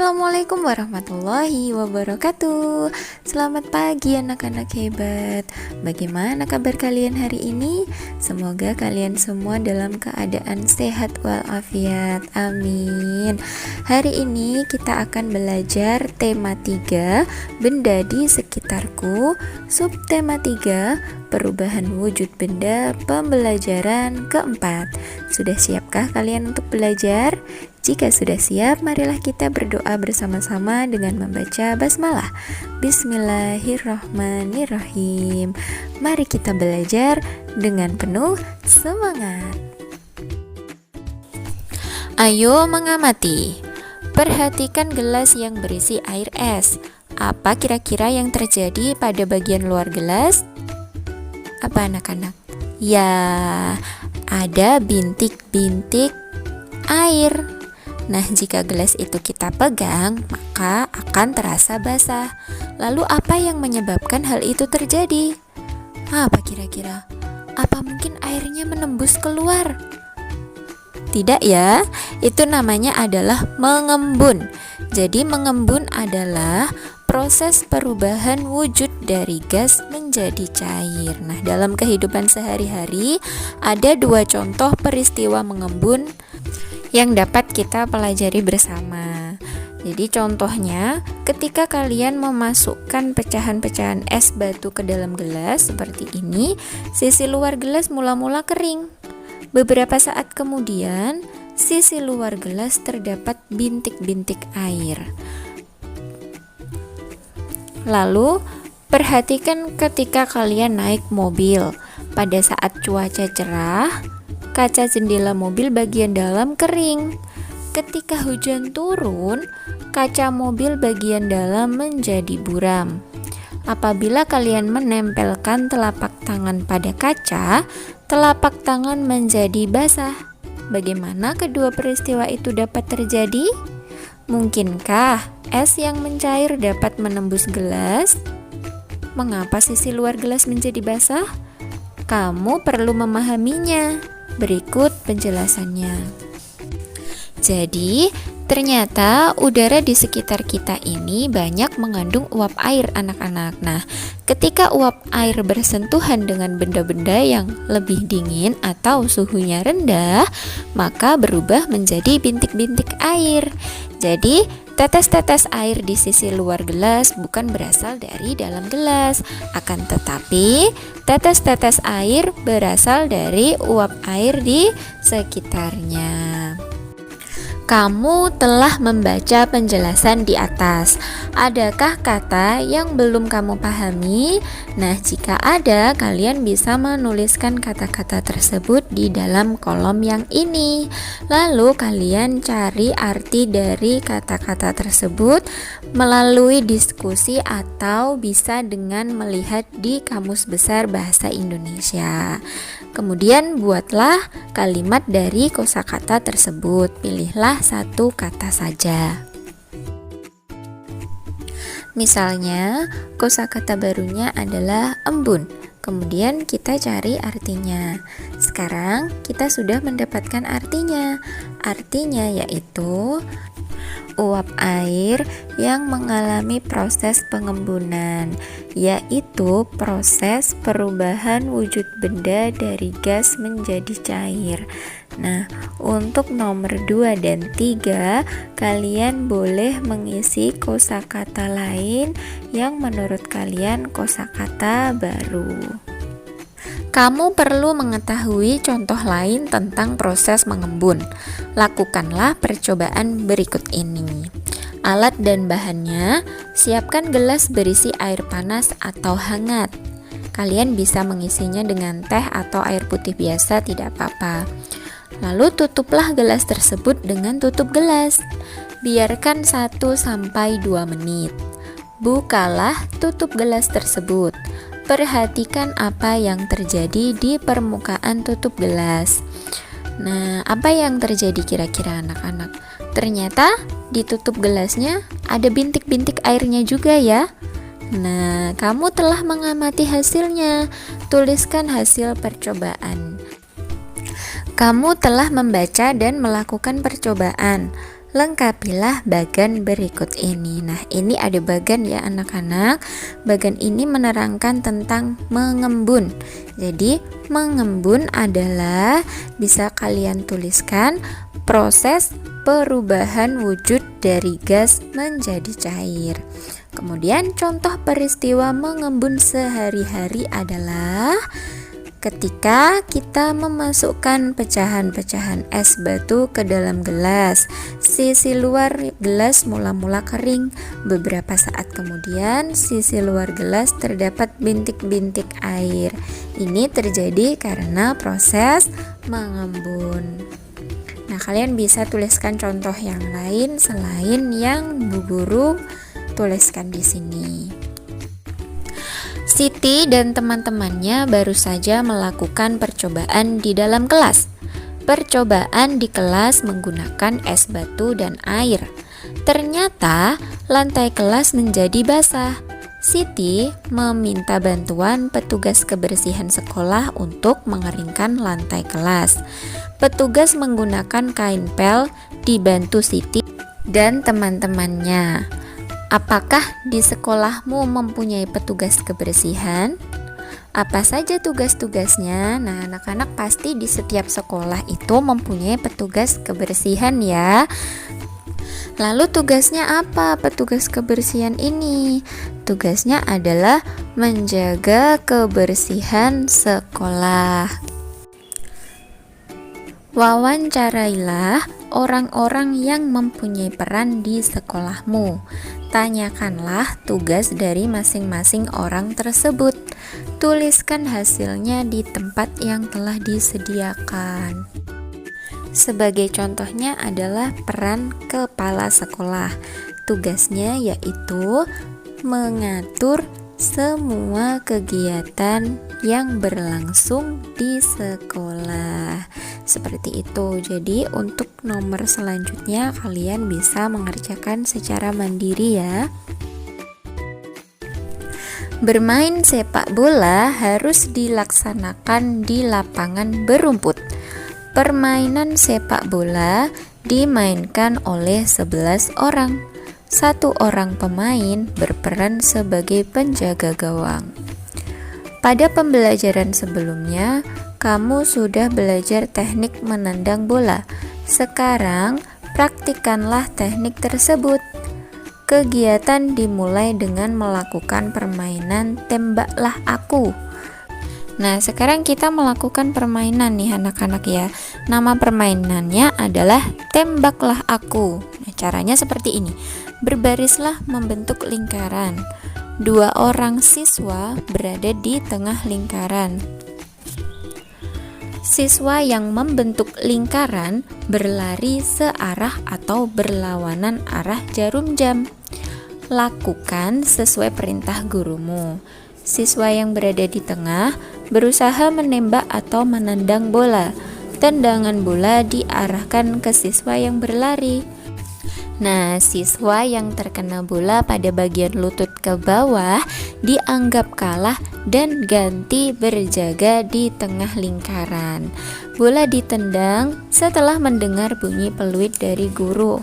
Assalamualaikum warahmatullahi wabarakatuh. Selamat pagi anak-anak hebat. Bagaimana kabar kalian hari ini? Semoga kalian semua dalam keadaan sehat walafiat. Amin. Hari ini kita akan belajar tema 3, benda di sekitarku. Subtema 3, perubahan wujud benda, pembelajaran keempat. Sudah siapkah kalian untuk belajar? Jika sudah siap, marilah kita berdoa bersama-sama dengan membaca basmalah. Bismillahirrahmanirrahim. Mari kita belajar dengan penuh semangat. Ayo mengamati. Perhatikan gelas yang berisi air es. Apa kira-kira yang terjadi pada bagian luar gelas? Apa anak-anak? Ya, ada bintik-bintik air. Nah, jika gelas itu kita pegang, maka akan terasa basah. Lalu apa yang menyebabkan hal itu terjadi? Apa kira-kira? Apa mungkin airnya menembus keluar? Tidak ya, itu namanya adalah mengembun. Jadi mengembun adalah proses perubahan wujud dari gas menjadi cair. Nah, dalam kehidupan sehari-hari ada 2 contoh peristiwa mengembun yang dapat kita pelajari bersama. Jadi contohnya, ketika kalian memasukkan pecahan-pecahan es batu ke dalam gelas seperti ini, sisi luar gelas mula-mula kering. Beberapa saat kemudian, sisi luar gelas terdapat bintik-bintik air. Lalu, perhatikan ketika kalian naik mobil. Pada saat cuaca cerah, kaca jendela mobil bagian dalam kering. Ketika hujan turun, kaca mobil bagian dalam menjadi buram. Apabila kalian menempelkan telapak tangan pada kaca, telapak tangan menjadi basah. Bagaimana kedua peristiwa itu dapat terjadi? Mungkinkah es yang mencair dapat menembus gelas? Mengapa sisi luar gelas menjadi basah? Kamu perlu memahaminya. Berikut penjelasannya. Jadi, ternyata udara di sekitar kita ini banyak mengandung uap air anak-anak. Nah, ketika uap air bersentuhan dengan benda-benda yang lebih dingin atau suhunya rendah, maka berubah menjadi bintik-bintik air. Jadi, tetes-tetes air di sisi luar gelas bukan berasal dari dalam gelas, akan tetapi tetes-tetes air berasal dari uap air di sekitarnya. Kamu telah membaca penjelasan di atas. Adakah kata yang belum kamu pahami? Nah, jika ada, kalian bisa menuliskan kata-kata tersebut di dalam kolom yang ini. Lalu kalian cari arti dari kata-kata tersebut melalui diskusi atau bisa dengan melihat di Kamus Besar Bahasa Indonesia. Kemudian buatlah kalimat dari kosakata tersebut. Pilihlah satu kata saja. Misalnya, kosakata barunya adalah embun. Kemudian kita cari artinya. Sekarang kita sudah mendapatkan artinya. Artinya yaitu uap air yang mengalami proses pengembunan, yaitu proses perubahan wujud benda dari gas menjadi cair. Nah, untuk nomor 2 dan 3, kalian boleh mengisi kosakata lain yang menurut kalian kosakata baru. Kamu perlu mengetahui contoh lain tentang proses mengembun. Lakukanlah percobaan berikut ini. Alat dan bahannya, siapkan gelas berisi air panas atau hangat. Kalian bisa mengisinya dengan teh atau air putih biasa, tidak apa-apa. Lalu tutuplah gelas tersebut dengan tutup gelas. Biarkan 1-2 menit. Bukalah tutup gelas tersebut. Perhatikan apa yang terjadi di permukaan tutup gelas. Nah, apa yang terjadi kira-kira anak-anak? Ternyata di tutup gelasnya ada bintik-bintik airnya juga ya. Nah, kamu telah mengamati hasilnya. Tuliskan hasil percobaan. Kamu telah membaca dan melakukan percobaan. Lengkapilah bagan berikut ini. Nah, ini ada bagan ya anak-anak. Bagan ini menerangkan tentang mengembun. Jadi, mengembun adalah bisa kalian tuliskan proses perubahan wujud dari gas menjadi cair. Kemudian contoh peristiwa mengembun sehari-hari adalah ketika kita memasukkan pecahan-pecahan es batu ke dalam gelas, sisi luar gelas mula-mula kering. Beberapa saat kemudian, sisi luar gelas terdapat bintik-bintik air. Ini terjadi karena proses mengembun. Nah, kalian bisa tuliskan contoh yang lain selain yang Bu Guru tuliskan di sini. Siti dan teman-temannya baru saja melakukan percobaan di dalam kelas. Percobaan di kelas menggunakan es batu dan air. Ternyata lantai kelas menjadi basah. Siti meminta bantuan petugas kebersihan sekolah untuk mengeringkan lantai kelas. Petugas menggunakan kain pel dibantu Siti dan teman-temannya. Apakah di sekolahmu mempunyai petugas kebersihan? Apa saja tugas-tugasnya? Nah, anak-anak pasti di setiap sekolah itu mempunyai petugas kebersihan ya. Lalu tugasnya apa petugas kebersihan ini? Tugasnya adalah menjaga kebersihan sekolah. Wawancarailah orang-orang yang mempunyai peran di sekolahmu. Tanyakanlah tugas dari masing-masing orang tersebut. Tuliskan hasilnya di tempat yang telah disediakan. Sebagai contohnya adalah peran kepala sekolah. Tugasnya yaitu mengatur semua kegiatan yang berlangsung di sekolah. Seperti itu. Jadi untuk nomor selanjutnya kalian bisa mengerjakan secara mandiri ya. Bermain sepak bola harus dilaksanakan di lapangan berumput. Permainan sepak bola dimainkan oleh 11 orang. Satu orang pemain berperan sebagai penjaga gawang. Pada pembelajaran sebelumnya, kamu sudah belajar teknik menendang bola. Sekarang, praktikkanlah teknik tersebut. Kegiatan dimulai dengan melakukan permainan tembaklah aku. Nah, sekarang kita melakukan permainan nih anak-anak ya. Nama permainannya adalah tembaklah aku. Nah, caranya seperti ini. Berbarislah membentuk lingkaran. 2 orang siswa berada di tengah lingkaran. Siswa yang membentuk lingkaran berlari searah atau berlawanan arah jarum jam. Lakukan sesuai perintah gurumu. Siswa yang berada di tengah berusaha menembak atau menendang bola. Tendangan bola diarahkan ke siswa yang berlari. Nah, siswa yang terkena bola pada bagian lutut ke bawah dianggap kalah dan ganti berjaga di tengah lingkaran. Bola ditendang setelah mendengar bunyi peluit dari guru.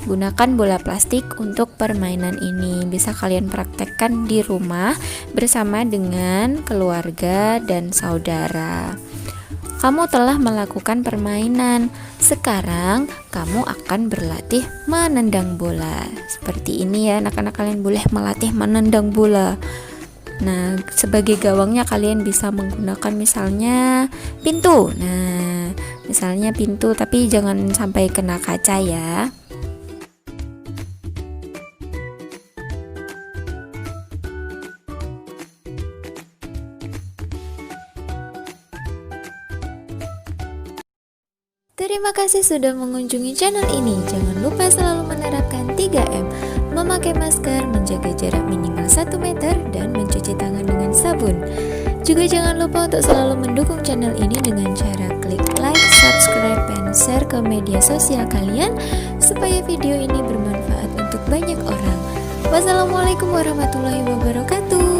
Gunakan bola plastik untuk permainan ini. Bisa kalian praktekkan di rumah bersama dengan keluarga dan saudara. Kamu telah melakukan permainan. Sekarang kamu akan berlatih menendang bola. Seperti ini ya, anak-anak, kalian boleh melatih menendang bola. Nah, sebagai gawangnya kalian bisa menggunakan misalnya pintu. Nah, misalnya pintu, tapi jangan sampai kena kaca ya. Terima kasih sudah mengunjungi channel ini. Jangan lupa selalu menerapkan 3M, memakai masker, menjaga jarak minimal 1 meter, dan mencuci tangan dengan sabun. Juga jangan lupa untuk selalu mendukung channel ini dengan cara klik like, subscribe, dan share ke media sosial kalian supaya video ini bermanfaat untuk banyak orang. Wassalamualaikum warahmatullahi wabarakatuh.